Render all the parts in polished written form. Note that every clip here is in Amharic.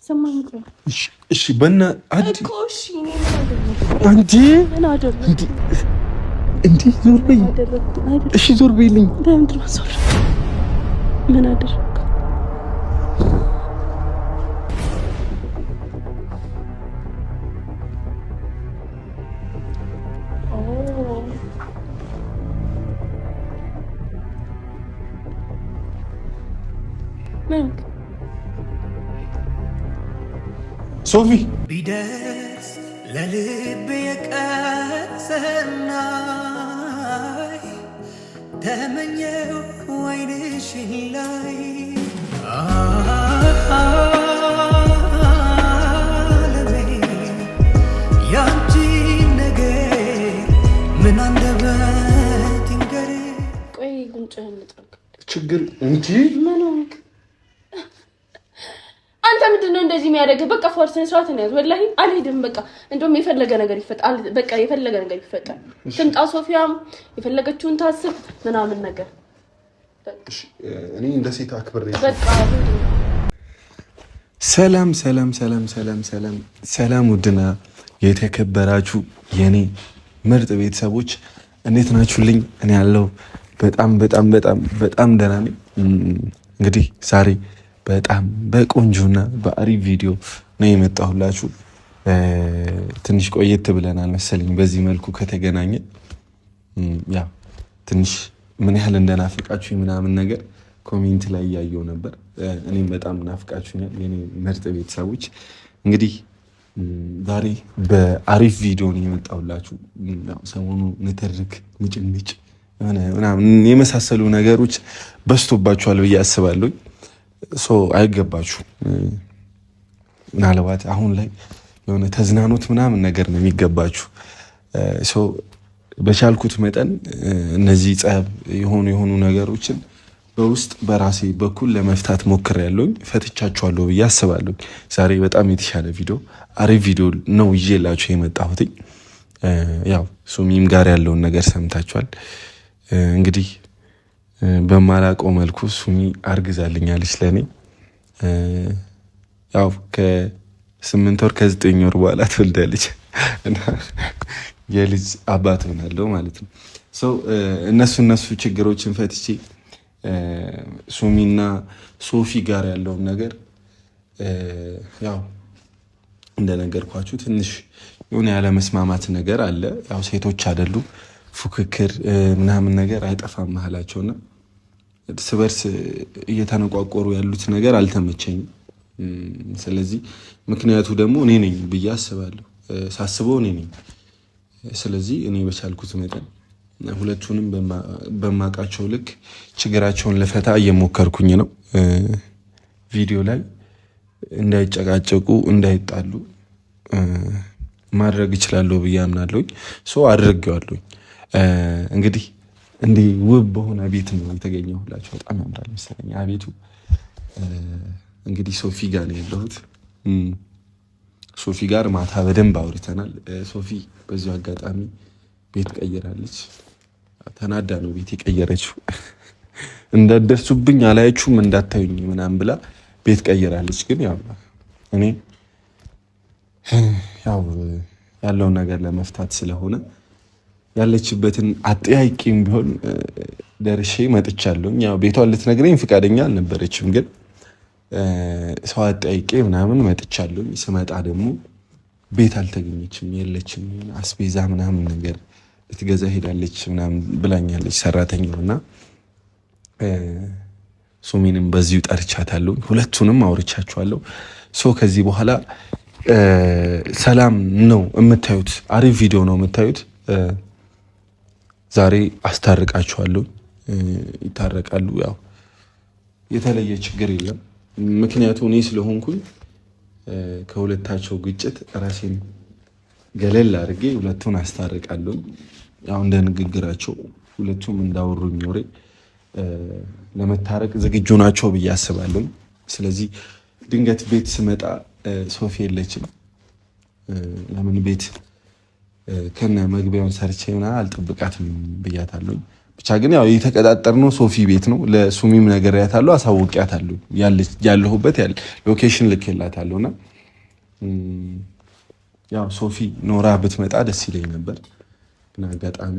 ሰማኝ እሺ በእና አዲ ኮሽ ምን አደረኩ እንዴ ዞር በይ እሺ ዞር በይልኝ ለምንድን ነው ዞር ምን አደረኩ ሶፊ ቢደስ ለልብ የቀሰናይ ተመኘው ወይንሽን ላይ አለሜ ያንቺ ነገር ምን አንደበት ይንገር ቆይ ጉንጭህን ልጠርግ ችግር እንጂ ምን ሆንክ አንተ ምንድነው እንደዚህ የሚያደርገው? በቃ ፎርስን ስራት ነው ያዝ ወላሂ አልሄድም። በቃ እንደውም የፈለገ ነገር ይፈጣል። በቃ የፈለገ ነገር ይፈጣል። ትምጣ ሶፊያም የፈለገችውን ታስብ ምናምን ነገር እሺ እኔ እንደ ሴት አክብሬ በቃ ሰላም ሰላም ሰላም ሰላም ሰላም ሰላም ውድና የተከበራችሁ የኔ ምርጥ ቤተሰቦች እንዴት ናችሁልኝ? እኔ ያለው በጣም በጣም በጣም በጣም ደህና ነኝ። እንግዲህ ዛሬ በጣም በቆንጆና በአሪፍ ቪዲዮ ነው የመጣሁላችሁ። ትንሽ ቆየት ብለናል መሰለኝ በዚህ መልኩ ከተገናኘ። ያ ትንሽ ምን ያህል እንደናፍቃችሁኝ ምናምን ነገር ኮሜንት ላይ እያየሁ ነበር። እኔም በጣም ናፍቃችሁኛል የኔ ምርጥ ቤተሰቦች። እንግዲህ ዛሬ በአሪፍ ቪዲዮ ነው የመጣሁላችሁ። ሰሞኑ ንትርክ ንጭንጭ ምናምን የመሳሰሉ ነገሮች በዝቶባችኋል ብዬ አስባለሁ። አይገባችሁ ምናልባት አሁን ላይ የሆነ ተዝናኖት ምናምን ነገር ነው የሚገባችሁ። በቻልኩት መጠን እነዚህ ጸብ የሆኑ ነገሮችን በውስጥ በራሴ በኩል ለመፍታት ሞክሬያለሁ፣ ፈትቻቸዋለሁ ብዬ አስባለሁ። ዛሬ በጣም የተሻለ ቪዲዮ አሪፍ ቪዲዮ ነው ይዤላችሁ የመጣሁት። ያው ሱሚም ጋር ያለውን ነገር ሰምታችኋል። እንግዲህ በማላውቀው መልኩ ሱሚ አርግዛልኛለች ለኔ። ያው ከ8 ወር ከ9 ወር በኋላ ትወልዳለች እና የልጅ አባት ሆናለሁ ማለት ነው። እነሱ ችግሮችን ፈትቼ ሱሚና ሶፊ ጋር ያለውን ነገር ያው እንደነገርኳችሁ ትንሽ የሆነ ያለመስማማት ነገር አለ። ያው ሴቶች አይደሉ ፉክክር ምናምን ነገር አይጠፋም መሀላቸውና እርስ በርስ እየተነቋቆሩ ያሉት ነገር አልተመቸኝም። ስለዚህ ምክንያቱ ደግሞ እኔ ነኝ ብዬ አስባለሁ። ሳስበው እኔ ነኝ። ስለዚህ እኔ በቻልኩት መጠን ሁለቱንም በማቃቸው ልክ ችግራቸውን ለፈታ እየሞከርኩኝ ነው። ቪዲዮ ላይ እንዳይጨቃጨቁ እንዳይጣሉ ማድረግ እችላለሁ ብዬ አምናለሁ። አድርጌዋለሁ። እንግዲህ እንዲህ ውብ በሆነ ቤት ነው የተገኘሁላችሁ። በጣም ያምራል መሰለኝ አቤቱ። እንግዲህ ሶፊ ጋር ነው ያለሁት። ሶፊ ጋር ማታ በደንብ አውርተናል። ሶፊ በዚሁ አጋጣሚ ቤት ቀይራለች። ተናዳ ነው ቤት የቀየረችው። እንዳትደርሱብኝ አላያችሁም እንዳታዩኝ ምናምን ብላ ቤት ቀይራለች። ግን ያው እኔ ያለውን ነገር ለመፍታት ስለሆነ ያለችበትን አጠያይቂም ቢሆን ደርሼ መጥቻለሁ። ያው ቤቷን ልትነግረኝ ፍቃደኛ አልነበረችም፣ ግን ሰው አጠያይቄ ምናምን መጥቻለሁ። ስመጣ ደግሞ ቤት አልተገኘችም፣ የለችም። አስቤዛ ምናምን ነገር ልትገዛ ሄዳለች ምናምን ብላኛለች ሰራተኛውና ሱሚንም በዚሁ ጠርቻታለሁ። ሁለቱንም አውርቻቸዋለሁ። ከዚህ በኋላ ሰላም ነው የምታዩት፣ አሪፍ ቪዲዮ ነው የምታዩት። ዛሬ አስታርቃቸዋለሁ፣ ይታረቃሉ። ያው የተለየ ችግር የለም። ምክንያቱ እኔ ስለሆንኩኝ ከሁለታቸው ግጭት ራሴን ገለል አድርጌ ሁለቱን አስታርቃለሁ። ያው እንደ ንግግራቸው ሁለቱም እንዳወሩኝ ወሬ ለመታረቅ ዝግጁ ናቸው ብዬ አስባለሁ። ስለዚህ ድንገት ቤት ስመጣ ሶፊ የለችም። ለምን ቤት ከነ መግቢያውን ሰርቼ ምናምን አልጠብቃትም ብያታለሁ። ብቻ ግን ያው የተቀጣጠርነው ሶፊ ቤት ነው። ለሱሚም ነግሬያታለሁ፣ አሳውቂያታለሁ። ያለሁበት ሎኬሽን ልኬላታለሁና ያው ሶፊ ኖራ ብትመጣ ደስ ይለኝ ነበር። ግን አጋጣሚ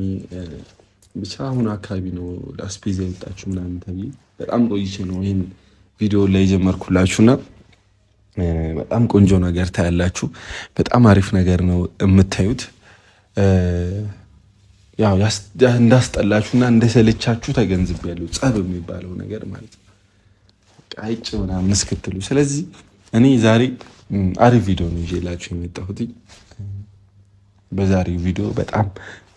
ብቻ አሁን አካባቢ ነው ለአስፔዛ የመጣችሁ ምናምን ተብዬ በጣም ቆይቼ ነው ይህን ቪዲዮ ላይ የጀመርኩላችሁና በጣም ቆንጆ ነገር ታያላችሁ። በጣም አሪፍ ነገር ነው የምታዩት። ያው እንዳስጠላችሁና እንደሰለቻችሁ ተገንዝቤያለሁ። ጸብ የሚባለው ነገር ማለት ነው ቃይጭ ምናምን እስክትሉ። ስለዚህ እኔ ዛሬ አሪፍ ቪዲዮ ነው ይዤላችሁ የመጣሁት። በዛሬው ቪዲዮ በጣም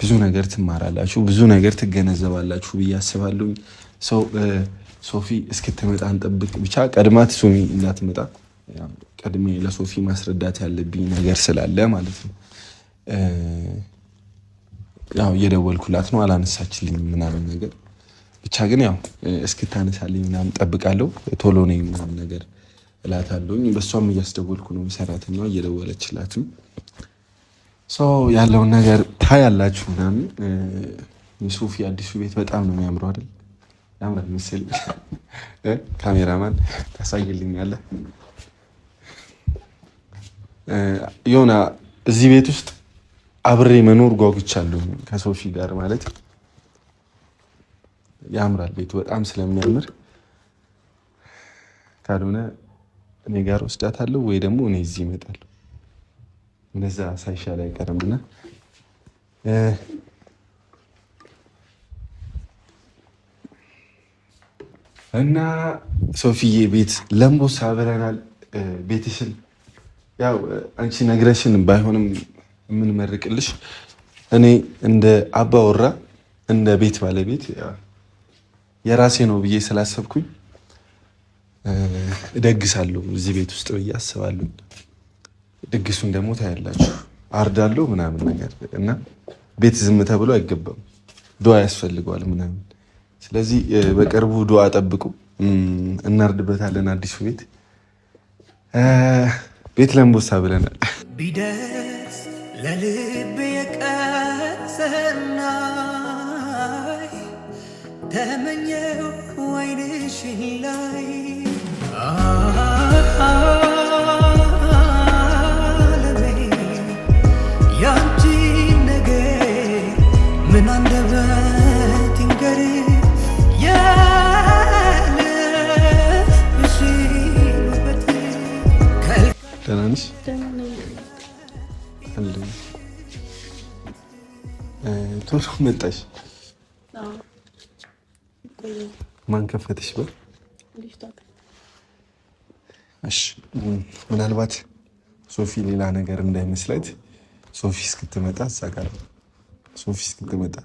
ብዙ ነገር ትማራላችሁ፣ ብዙ ነገር ትገነዘባላችሁ ብዬ አስባለሁ። ሶፊ እስክትመጣ እንጠብቅ። ብቻ ቀድማት ሱሚ እንዳትመጣ ቀድሜ ለሶፊ ማስረዳት ያለብኝ ነገር ስላለ ማለት ነው። ያው እየደወልኩላት ነው፣ አላነሳችልኝም ምናምን ነገር። ብቻ ግን ያው እስክታነሳልኝ ምናምን ጠብቃለሁ። ቶሎ ነኝ ምናምን ነገር እላታለሁኝ። በሷም እያስደወልኩ ነው፣ ሰራተኛዋ እየደወለችላትም ያለውን ነገር ታያላችሁ ምናምን። የሶፊ አዲሱ ቤት በጣም ነው የሚያምረው አይደል? ያምራል ምስል ካሜራማን ታሳይልኛለህ? የሆነ እዚህ ቤት ውስጥ አብሬ መኖር ጓጉቻለሁ ከሶፊ ጋር ማለት። ያምራል ቤቱ በጣም ስለሚያምር፣ ካልሆነ እኔ ጋር ወስዳታለሁ ወይ ደግሞ እኔ እዚህ እመጣለሁ። እንደዛ ሳይሻል አይቀርምና እና ሶፊዬ ቤት ለምቦሳ ብለናል። ቤትሽን ያው አንቺ ነግረሽን ባይሆንም የምንመርቅልሽ እኔ እንደ አባወራ እንደ ቤት ባለቤት የራሴ ነው ብዬ ስላሰብኩኝ እደግሳለሁ እዚህ ቤት ውስጥ ብዬ አስባለሁ። ድግሱን ደግሞ ታያላችሁ፣ አርዳለሁ ምናምን ነገር እና ቤት ዝም ተብሎ አይገባም፣ ዱዓ ያስፈልገዋል ምናምን። ስለዚህ በቅርቡ ዱዓ ጠብቁ፣ እናርድበታለን አዲሱ ቤት ለምቦሳ ብለናል። ቢደርስ ለልብ የቀሰናይ ተመኘው ወይንሽን ላይ አለሜ ያንቺ ነገር ምን አንደበት ይንገር ደህና ነሽ? ቶሎ መጣሽ? ማን ከፈተሽ? እሺ፣ ምናልባት ሶፊ ሌላ ነገር እንዳይመስላት ሶፊ እስክትመጣ እዛ ጋር ሶፊ እስክትመጣ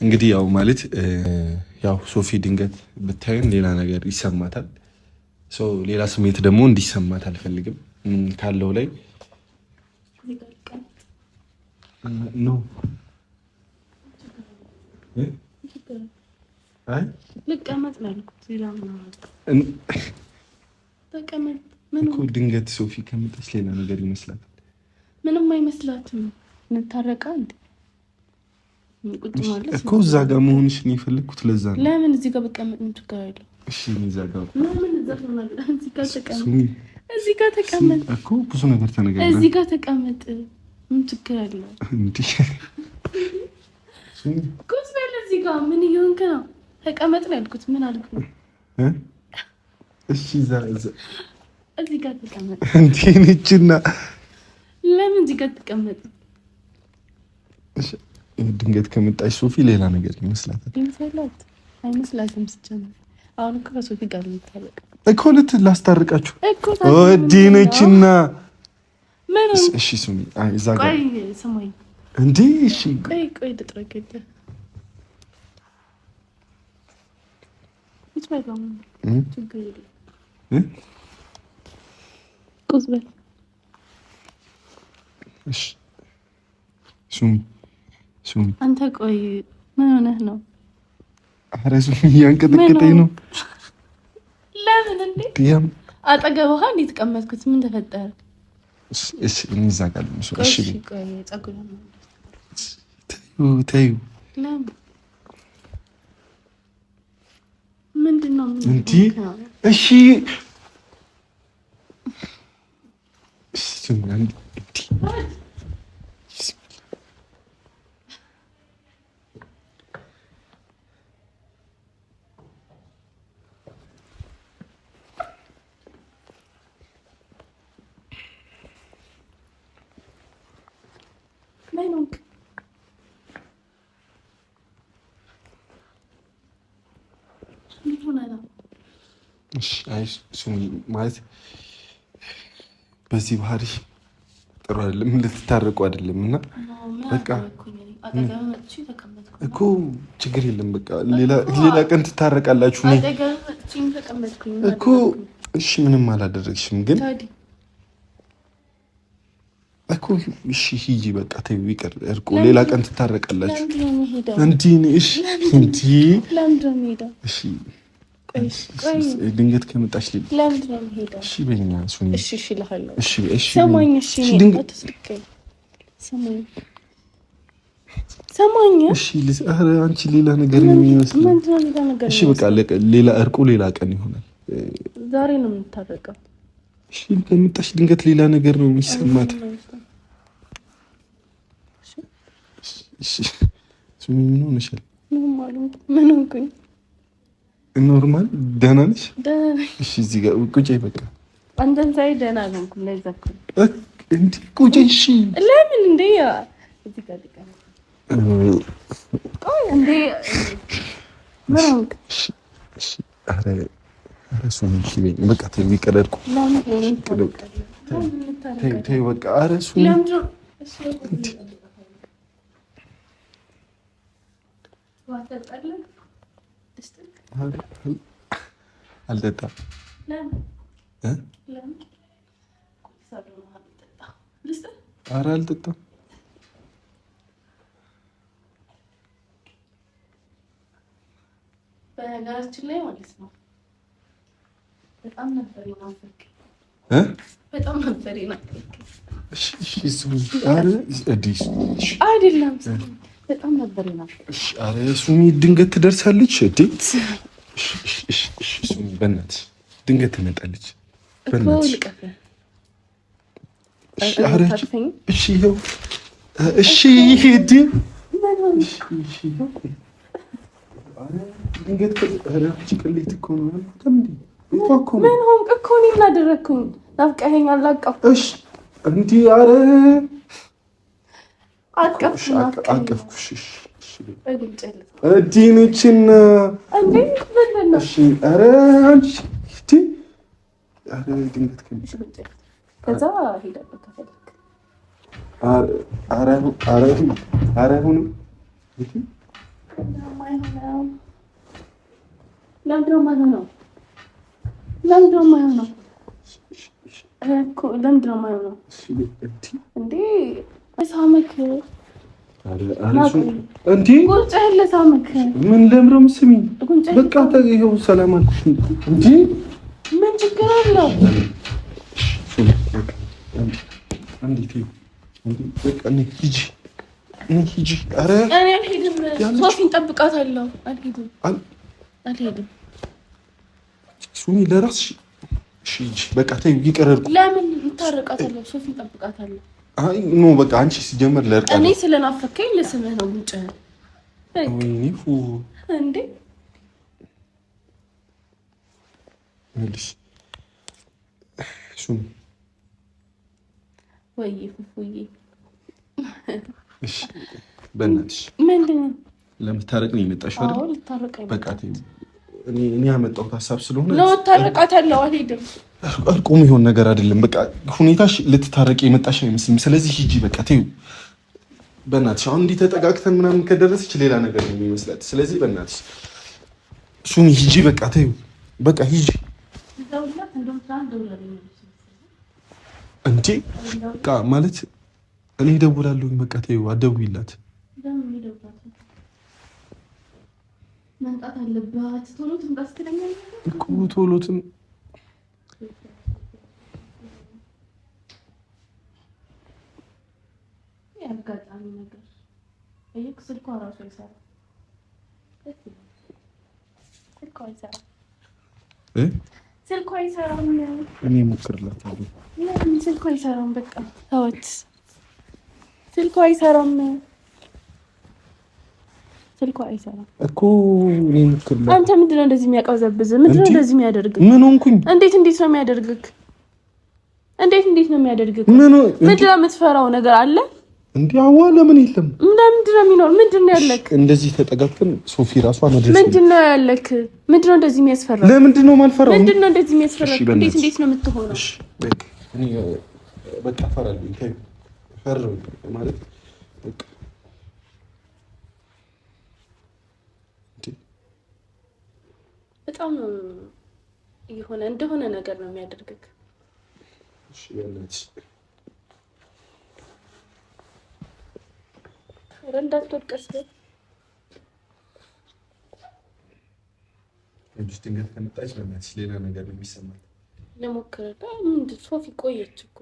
እንግዲህ ያው ማለት ያው ሶፊ ድንገት ብታዩን ሌላ ነገር ይሰማታል። ሌላ ስሜት ደግሞ እንዲሰማት አልፈልግም። ካለው ላይ ኖ ድንገት ሶፊ ከመጣች ሌላ ነገር ይመስላታል። ምንም አይመስላትም። እንታረቃ እንዴ እኮ እዛ ጋር መሆንሽን የፈለግኩት ለዛ ነው። ለምን እዚህ ጋር በቀመጥ ምን ችግር አለው? እሺ እዛ ጋር ለምን እዛ ተቀመጥ? እዚህ ጋር ተቀመጥ እኮ ብዙ ነገር ተነጋግረን እዚህ ጋር ተቀመጥ። ምን ችግር አለው እንዴ? ቁጭ በል እዚህ ጋር። ምን እየሆንክ ነው? ተቀመጥ ነው ያልኩት። ምን አልኩ? እሺ እዚህ ጋር ተቀመጥ። እንዴ ነችና ለምን እዚህ ጋር ተቀመጥ? እሺ ድንገት ከመጣች ሶፊ ሌላ ነገር ይመስላታል። አይመስላትም። ስጨምር አሁን እኮ ከሶፊ ጋር ልታረቅ እኮ ላስታርቃችሁ እኮ ወዲነችና ምን? እሺ ሱሚ እዛ ጋር ቆይ ስማኝ እንዴ። እሺ ቆይ ልጥረግልህ። ይስማይም ችግር የለም። ቁጭ በል እሺ ሱሚ አንተ ቆይ ምን ሆነህ ነው? ኧረ ሱሚ እያንቀጠቀጠኝ ነው። ለምን እንዴ? አጠገብህ እንዴ ተቀመጥኩት? ምን ተፈጠረ? እሺ እንዛጋለን። እሺ ተይው። ለምን ምንድነው እንዴ? እሺ ማለት በዚህ ባህሪ ጥሩ አይደለም። ልትታረቁ አይደለም እና በቃ እኮ ችግር የለም። በቃ ሌላ ቀን ትታረቃላችሁ እኮ። እሺ ምንም አላደረግሽም ግን እኮ እሺ ሂጂ በቃ ተይው ይቅር። እርቁ ሌላ ቀን ትታረቃላችሁ። እሺ ድንገት ከመጣሽ ለምንድን ነው የምሄደው? እሺ በእኛ ሱኒ እሺ እልሃለሁ። እሺ ሰማኝ። እሺ ሰማኝ። እሺ ኧረ አንቺ ሌላ ነገር ነው የሚመስለው። እሺ በቃ ሌላ እርቁ ሌላ ቀን ይሆናል። ዛሬ ነው የምታረቀው። እሺ ከመጣሽ ድንገት ሌላ ነገር ነው የሚሰማት። እሺ ሱኒ ምን ሆነሻል? ምን ሆንኩኝ? ኖርማል ደህና ነሽ? እሺ እዚህ ጋር ቁጭ በቃ አንተን ሳይ ደህና ነው እኮ ለዛ እኮ እንዴ ቁጭ። እሺ ለምን እንዴ እዚህ ጋር ቆይ እንዴ ምን ሆንክ? እሺ ኧረ ሱኒ እሺ በቃ ተይው ይቅር። እርቁ ተይው በቃ ኧረ ሱኒ አልጠጣም። ኧረ አልጠጣም። በነገራችን ላይ ማለት ነው በጣም ነበር የናፈቀኝ። አይደለም በጣም ነበር የናፈቀኝ። ኧረ ሱሚ ድንገት ትደርሳለች እንዴ? ሱሚ በእናትሽ ድንገት ትመጣለች። በእናትሽ እሺ ይኸው እሺ ሂድ። ድንገት ቅሌት እኮ ነው። ምን ሆንክ እኮ? እኔ ምን አደረግኩኝ? ናፍቀኸኛል። አቀፍኩሽ እንዴ? ኧረ አቀፍኩሽ። ዲንችን እንዴ በለና እሺ ኧረ አንቺ ኧረ ድንገት ከዛ ሄዳለሁ ከፈለክ ኧረ ሁኑ ለምንድን ነው የማይሆነው? ለምንድን ነው የማይሆነው? እንዴ ሳመክ እንዴ ቁጭ ያለ ሳመክ ምን ለምረም ስሚ በቃ ይኸው ሰላም አልኩሽ እንዴ ምን ችግር አለው? እንዴት በቃ ሂጂ ኧረ እኔ አልሄድም። ሶፊን ጠብቃታለሁ። አልሄድም ሱሚ ለራስሽ እሺ ሂጂ በቃ ተይው ይቅር። ለምን እንታረቃታለሁ? ሶፊን ጠብቃታለሁ። አይ ኖ በቃ አንቺ ሲጀመር ለርቃ እኔ ስለናፈከኝ ለስምህ ነው ጉንጭ እንዴ መልስ ሱሚ ወይ ፉፉዬ እሺ በእናትሽ ምንድን ነው ለምታረቅ ነው የመጣሽው አይደል? አዎ ልታረቀኝ በቃ ተይው። እኔ ያመጣሁት ሀሳብ ስለሆነ ነው ታረቃታለሁ። አልሄድም። እርቁም ይሆን ነገር አይደለም። በቃ ሁኔታሽ ልትታረቂ የመጣሽ አይመስልም። ስለዚህ ሂጂ በቃ ተይው በእናትሽ። አሁን እንዲህ ተጠጋግተን ምናምን ከደረሰች ሌላ ነገር ነው የሚመስላት። ስለዚህ በእናትሽ ሱሚ ሂጂ በቃ ተይው በቃ ሂጂ እንጂ በቃ ማለት እኔ እደውላለሁ። በቃ ተይው አትደውይላት። መምጣት አለባት። ቶሎ ትምጣ ስትለኛለህ እኮ ቶሎትም ያጋጣሚ ነገር ስልኳ እራሱ አይሰራም። ስልኳ አይሰራም። እኔ እሞክርላታለሁ። ለምን ስልኳ አይሰራም? በቃ ተወት። ስልኳ አይሰራም። ስልኳ አይሰራም እኮ እኔ እሞክርላታለሁ። አንተ ምንድነው እንደዚህ የሚያቀዘብዝ? ምንድነው እንደዚህ የሚያደርግ? ምን ሆንኩኝ? እንዴት ነው የሚያደርግክ? እንዴት ነው የሚያደርግክ? ምንድነው የምትፈራው ነገር አለ? እንዴ አዋ ለምን የለም? ምንድነው የሚኖር? ምንድነው ያለክ? እንደዚህ ተጠጋግተን ሶፊ ራሷ መድረስ ምንድነው ያለክ? ምንድነው እንደዚህ የሚያስፈራ? ለምንድነው ማልፈራው? ምንድነው እንደዚህ የሚያስፈራ? እንዴት ነው የምትሆነው? እሺ በቃ እኔ በቃ ፈራለሁ። ታይ ፈራለሁ ማለት በቃ በጣም የሆነ እንደሆነ ነገር ነው የሚያደርግክ። እሺ ያለች ረንዳት ወድቀስ እንዴት ድንገት ከመጣች በእናትሽ ሌላ ነገር ነው የሚሰማት። ለሞከረዳ ምንድን ሶፊ ቆየች እኮ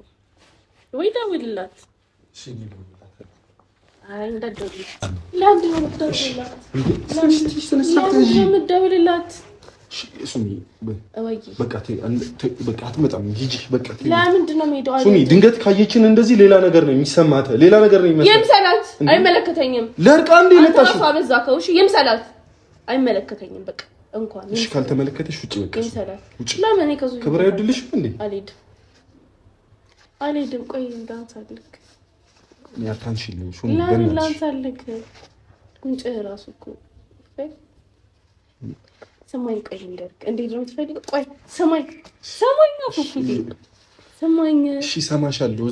ወይ ደውልላት። እሺ ይደውልላት። አይ እንዳትደውልላት። ለምን ነው የምትደውልላት? የምትደውልላት? ሱሚ በቃ በቃ አትመጣም። ሂጂ በቃ ለምንድን ነው የምሄደው? ሱሚ ድንገት ካየችን እንደዚህ ሌላ ነገር ነው የሚሰማት። ሌላ ነገር ነው የሚመስለው። የምሰላት አይመለከተኝም። ለርቃ እንደ ይመጣሽ አፋ በዛከው። እሺ የምሰላት አይመለከተኝም። በቃ እንኳን እሺ ካልተመለከተሽ ውጪ በቃ ውጪ። ለምን ከዙ ክብር አይወድልሽም እንዴ? አልሄድም። ቆይ እንዳንሳልክ ያታንሽልኝ ሱሚ ለምን ላንሳልክ? ጉንጭህ ራሱ እኮ ሰማኝ። ቆይ እንደርክ እንዴት ነው የምትፈልገው? ቆይ ሰማኝ አፉፊ ሰማኝ። እሺ ሰማሻለሁ።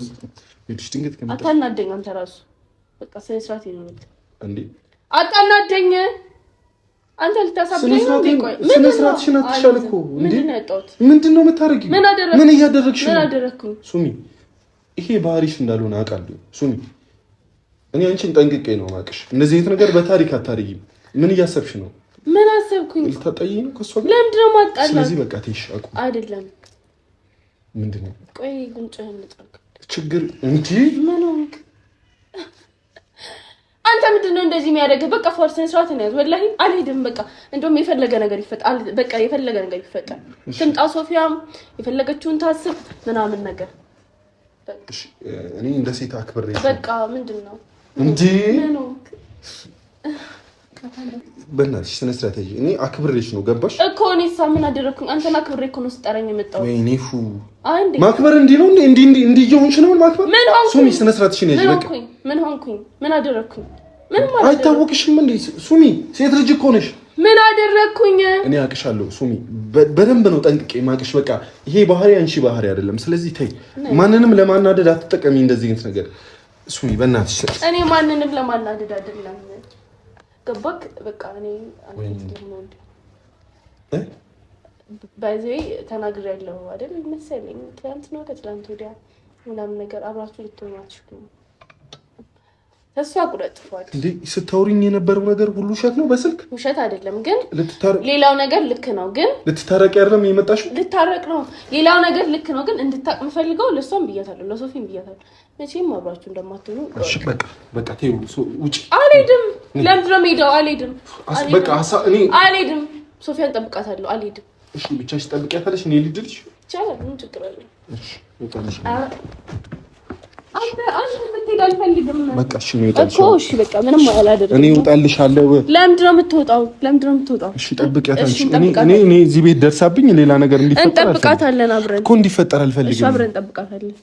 እዚህ ድንገት ከመጣ አታናደኝ። አንተ ራሱ በቃ ስነ ስርዓት ይኖርክ እንዴ? አታናደኝ። አንተ ልታሳብደኝ ነው እንዴ? ቆይ ስነ ስርዓትሽን አትሻል እኮ እንዴ? ምንድነው የምታረጊው? ምን እያደረግሽ ነው? ምን አደረግኩኝ? ሱሚ ይሄ ባህሪሽ እንዳልሆነ አውቃለሁ ሱሚ። እኔ አንቺን ጠንቅቄ ነው ማቅሽ። እንደዚህ አይነት ነገር በታሪክ አታርጊም። ምን እያሰብሽ ነው? ምን አሰብኩኝ? ልታጠይኝ ነው ከሷ ጋር? ለምንድነው ማጣላት? ስለዚህ በቃ ትይሽ አቁ አይደለም። ምንድነው? ቆይ ጉንጭህን ልጠርግ። ችግር እንጂ ምን ሆንክ አንተ? ምንድነው እንደዚህ የሚያደርግህ? በቃ ፎርስን ስራት ነው ያዝ። ወላሂ አልሄድም። በቃ እንደውም የፈለገ ነገር ይፈጣል። በቃ የፈለገ ነገር ይፈጣል። ትምጣ ሶፊያም የፈለገችውን ታስብ ምናምን ነገር። እሺ እኔ እንደ ሴት አክብሬሽ በቃ ምንድነው እንዴ? ምን ሆንክ? በእናትሽ ስነ ስርዓት ያዥ። እኔ አክብሬሽ ነው ገባሽ እኮ። እኔስ ምን አደረኩኝ? አንተና አክብሬ እኮ ነው ስጠራኝ የመጣው። ወይኔ ፉ አንዴ ማክበር እንዲህ ነው እንዲህ እየሆንሽ ነው ማክበር። ምን ሆንኩኝ? ሱሚ ስነ ስርዓትሽን ያዥ። በቃ ምን ሆንኩኝ? ምን አደረኩኝ? ምን ማለት አይታወቅሽም እንዴ? ሱሚ ሴት ልጅ እኮ ነሽ። ምን አደረኩኝ? እኔ አውቅሻለሁ ሱሚ፣ በደንብ ነው ጠንቅቄ ማቅሽ። በቃ ይሄ ባህሪ አንቺ ባህሪ አይደለም። ስለዚህ ተይ፣ ማንንም ለማናደድ አትጠቀሚ እንደዚህ አይነት ነገር ሱሚ፣ በእናትሽ። እኔ ማንንም ለማናደድ አይደለም ገባክ? በቃ እኔ አንተ ነው እንዴ ባይዘይ ተናግሬያለሁ አይደል መሰለኝ። ትናንት ነው ከትናንት ወዲያ ምናምን ነገር አብራችሁ ልትሆናችሁ ተስፋ ቁረጥፏል እንዴ? ስታውሪኝ የነበረው ነገር ሁሉ ውሸት ነው? በስልክ ውሸት አይደለም ግን ሌላው ነገር ልክ ነው። ግን ልትታረቅ አይደለም የመጣሽው? ልታረቅ ነው። ሌላው ነገር ልክ ነው ግን እንድታቅ የምፈልገው ለሷም ብያታለሁ፣ ለሶፊም ብያታለሁ። መቼም አብራችሁ እንደማትሆኑ እሺ በቃ ተይው። ውጪ። አልሄድም። ለምንድን ነው የምሄደው? አልሄድም። በቃ እኔ አልሄድም። ሶፊያን ጠብቃታለሁ። አልሄድም። እሺ ብቻሽ ጠብቂያታለሽ። እኔ ልድልሽ ይቻላል። ምን ችግር አለ? እሺ ወጣልሽ። አንተ ምትሄድ አልፈልግም። በቃ እሺ ነው ይወጣልሽ እኮ። እሺ በቃ ምንም አላደረግም። እኔ እወጣልሻለሁ። ለምንድን ነው የምትወጣው? ለምንድን ነው የምትወጣው? እሺ ጠብቂያታለሽ። እኔ እዚህ ቤት ደርሳብኝ ሌላ ነገር እንዲፈጠር እንጠብቃታለን። አብረን እኮ እንዲፈጠር አልፈልግም። እሺ አብረን እንጠብቃታለን።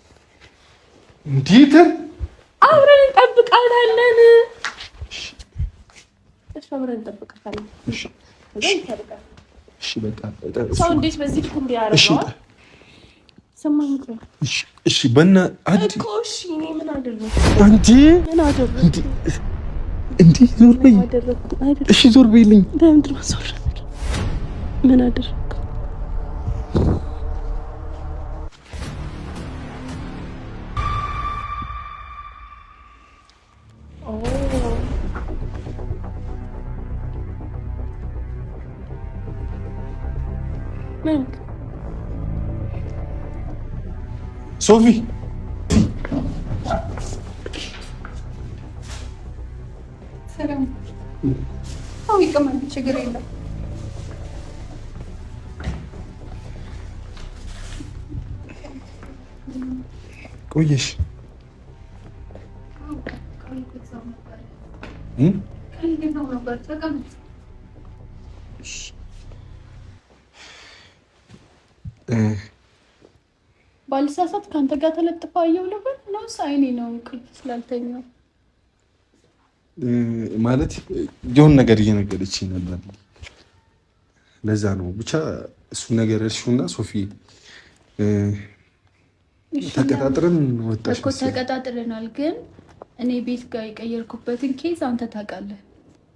እንዴት አብረን እንጠብቃታለን? እሺ አብረን እንጠብቃታለን። እሺ እሺ በቃ ሰው እንዴት በዚህ ልክ እንዲያረጋው ሰማኝ እኮ። እሺ በእና አዲ እኮ እሺ እኔ ምን አደረኩ? አንቺ ምን አደረኩ? እንዴ ዞር በይ። እሺ ዞር በይልኝ። ለምንድን ነው ዞር? ምን አደረኩ? ሶፊ ሰላም አው ይቀመጥ ችግር የለም ቆየሽ ባልሳሳት ከአንተ ጋር ተለጥፋ አየው ነበር ነው ሳይኔ ነው እንቅልፍ ስላልተኛው ማለት የሆነ ነገር እየነገረችኝ ነበር ለዛ ነው ብቻ እሱ ነገር እርሹና ሶፊ ተቀጣጥረን ወጣሽ እኮ ተቀጣጥረናል ግን እኔ ቤት ጋር የቀየርኩበትን ኬዝ አንተ ታውቃለህ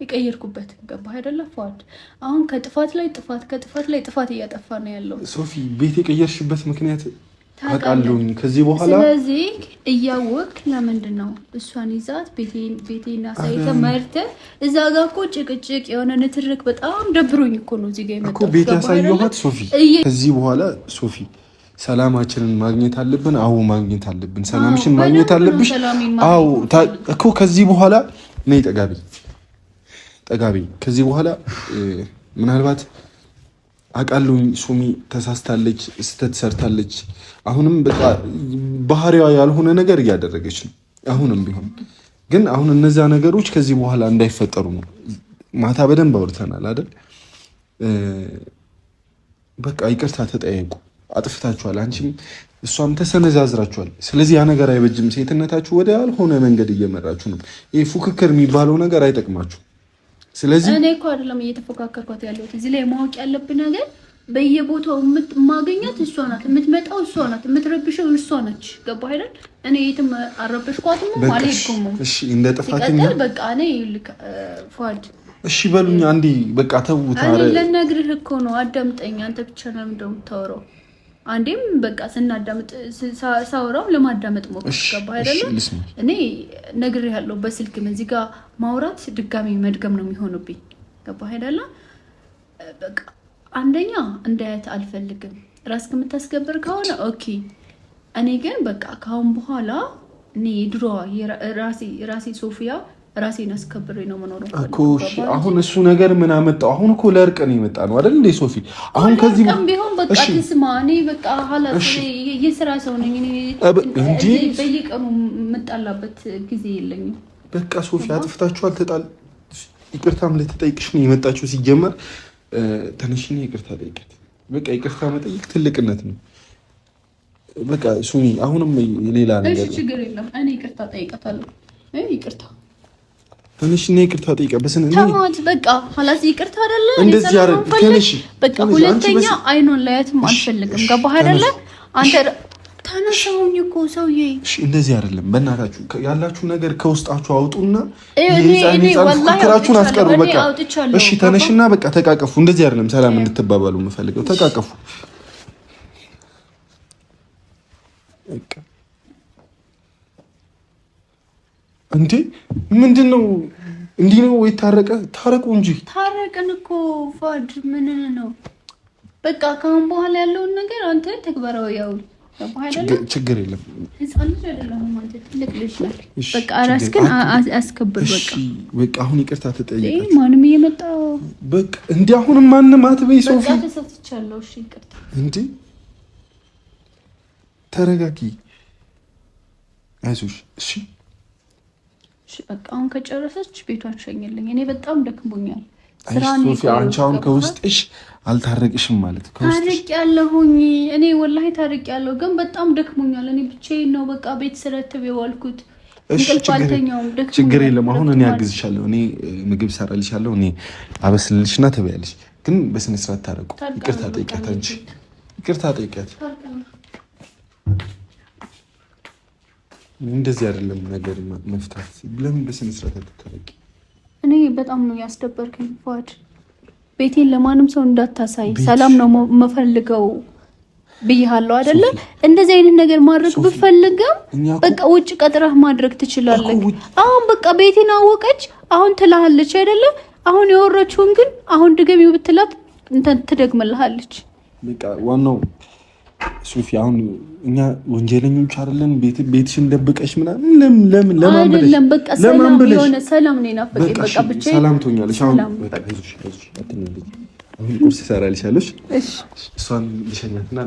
የቀየርኩበትን ገባህ አይደለ ፏድ አሁን ከጥፋት ላይ ጥፋት እያጠፋ ነው ያለው ሶፊ ቤት የቀየርሽበት ምክንያት ታውቃለሁኝ ከዚህ በኋላ ስለዚህ እያወቅ ለምንድን ነው እሷን ይዛት ቤቴን አሳይተ መርተ እዛ ጋር እኮ ጭቅጭቅ የሆነ ንትርክ በጣም ደብሮኝ እኮ ነው እዚህ ጋር የመጣው እኮ ቤት ያሳየኋት ሶፊ ከዚህ በኋላ ሶፊ ሰላማችንን ማግኘት አለብን አው ማግኘት አለብን ሰላምሽን ማግኘት አለብሽ አው እኮ ከዚህ በኋላ ነይ ጠጋቢ ከዚህ በኋላ ምናልባት አቃሉኝ ሱሚ ተሳስታለች ስተት ሰርታለች አሁንም በቃ ባህሪዋ ያልሆነ ነገር እያደረገች ነው አሁንም ቢሆን ግን አሁን እነዛ ነገሮች ከዚህ በኋላ እንዳይፈጠሩ ነው ማታ በደንብ አውርተናል አይደል በቃ ይቅርታ ተጠያየቁ አጥፍታችኋል አንቺም እሷም ተሰነዛዝራችኋል ስለዚህ ያ ነገር አይበጅም ሴትነታችሁ ወደ ያልሆነ መንገድ እየመራችሁ ነው ይሄ ፉክክር የሚባለው ነገር አይጠቅማችሁ ስለዚህ እኔ እኮ አይደለም እየተፎካከርኳት ያለሁት እዚህ ላይ ማወቅ ያለብን ነገር በየቦታው ማግኘት እሷ ናት የምትመጣው እሷ ናት የምትረብሸው እሷ ነች ገባህ አይደል እኔ የትም አረበሽኳትም አልሄድኩም እሺ እንደ ጥፋተኛ በቃ እኔ ፏድ እሺ በሉኝ አንዴ በቃ ተውት አረ ለነግርህ እኮ ነው አዳምጠኝ አንተ ብቻ ነው እንደምታወራው አንዴም በቃ ስናዳምጥ ሳወራው ለማዳመጥ ሞክር ገባህ አይደል እኔ ነግርህ ያለው በስልክም እዚህ ጋር ማውራት ድጋሚ መድገም ነው የሚሆንብኝ ገባህ አይደል በቃ አንደኛ እንዳያት አልፈልግም ራስክ የምታስከብር ከሆነ ኦኬ እኔ ግን በቃ ካሁን በኋላ እኔ ድሮ ራሴ ሶፊያ ራሴን አስከብሬ ነው መኖረው እኮ አሁን እሱ ነገር ምን አመጣው አሁን እኮ ለርቅ ነው የመጣ ነው አይደል እንዴ ሶፊ አሁን ከዚህ ቢሆን በቃ ትስማ እኔ በቃ ሐላስ የሥራ ሰው ነኝ እኔ እንጂ በየቀኑ መጣላበት ጊዜ የለኝም በቃ ሶፊ አጥፍታችኋል ተጣል ይቅርታም ልትጠይቅሽ ነው የመጣችው ሲጀመር ተነሽኝ ይቅርታ ጠይቀት በቃ ይቅርታ መጠየቅ ትልቅነት ነው በቃ ሱሚ አሁንም ሌላ ነገር እሺ ችግር የለም እኔ ይቅርታ ጠይቀታለሁ ይቅርታ ተነሽኝ ይቅርታ ጠይቀ በስነ ተማት በቃ ሐላስ ይቅርታ አይደለ እንደዚህ አረ ተነሽ በቃ ሁለተኛ አይኑን ላያትም አልፈልግም ገባህ አይደለ አንተ ተነሳውኝ እኮ ሰውዬ እሺ እንደዚህ አይደለም በእናታችሁ ያላችሁ ነገር ከውስጣችሁ አውጡና እኔ ፍቅራችሁን አስቀሩ በቃ እሺ ተነሽና በቃ ተቃቀፉ እንደዚህ አይደለም ሰላም እንድትባባሉ የምፈልገው ተቃቀፉ በቃ እንዴ ምንድነው እንዲህ ነው ወይ ታረቁ እንጂ ታረቅን እኮ ፋድ ምን ነው በቃ ካሁን በኋላ ያለውን ነገር አንተ ተግባራው ያው ችግር የለም ህፃን ልጅ አይደለም ማለት ትልቅ ልጅ ነው በቃ ራስህን አስከብር በቃ አሁን ይቅርታ ተጠይቀህ ማንም እየመጣ በቃ እንዴ አሁን ማንም አትበይ ሶፊ በቃ ተሰጥቻለሁ እሺ ይቅርታ እንዴ ተረጋጊ አይዞሽ እሺ በቃ አሁን ከጨረሰች ቤቷን ሸኝልኝ እኔ በጣም ደክሞኛል ሶፊ አንቺ አሁን ከውስጥሽ አልታረቅሽም ማለት ታርቂያለሁኝ እኔ ወላሂ ታርቂያለሁ ግን በጣም ደክሞኛል እኔ ብቻዬን ነው በቃ ቤት ስለተብ የዋልኩት ችግር የለም አሁን እኔ አግዝሻለሁ እኔ ምግብ ሰራልሻለሁ እኔ አበስልልሽና ትበያለሽ ግን በስነ ስርዓት ታረቁ ይቅርታ ጠይቂያት አንቺ ይቅርታ ጠይቂያት እንደዚህ አይደለም ነገር መፍታት ለምን በስነ ስርዓት አትታረቂ እኔ በጣም ነው ያስደበርከኝ ፏድ ቤቴን ለማንም ሰው እንዳታሳይ ሰላም ነው መፈልገው ብያለሁ አይደለ እንደዚህ አይነት ነገር ማድረግ ብፈልግም በቃ ውጭ ቀጥረህ ማድረግ ትችላለህ አሁን በቃ ቤቴን አወቀች አሁን ትላለች አይደለ አሁን የወረችውን ግን አሁን ድገሚው ብትላት እንትን ትደግመልሃለች በቃ ዋናው ሶፊ አሁን እኛ ወንጀለኞች አይደለን። ቤትሽን ደብቀሽ ምናምን ለምን አይደለም። በቃ ሰላም የሆነ ሰላም ነው ናፈቀኝ። በቃ ብቻ ሰላም ትሆኛለሽ። አሁን በቃ አሁን ቁርስ እሰራልሻለሁ። እሺ እሷን ልሸኛትና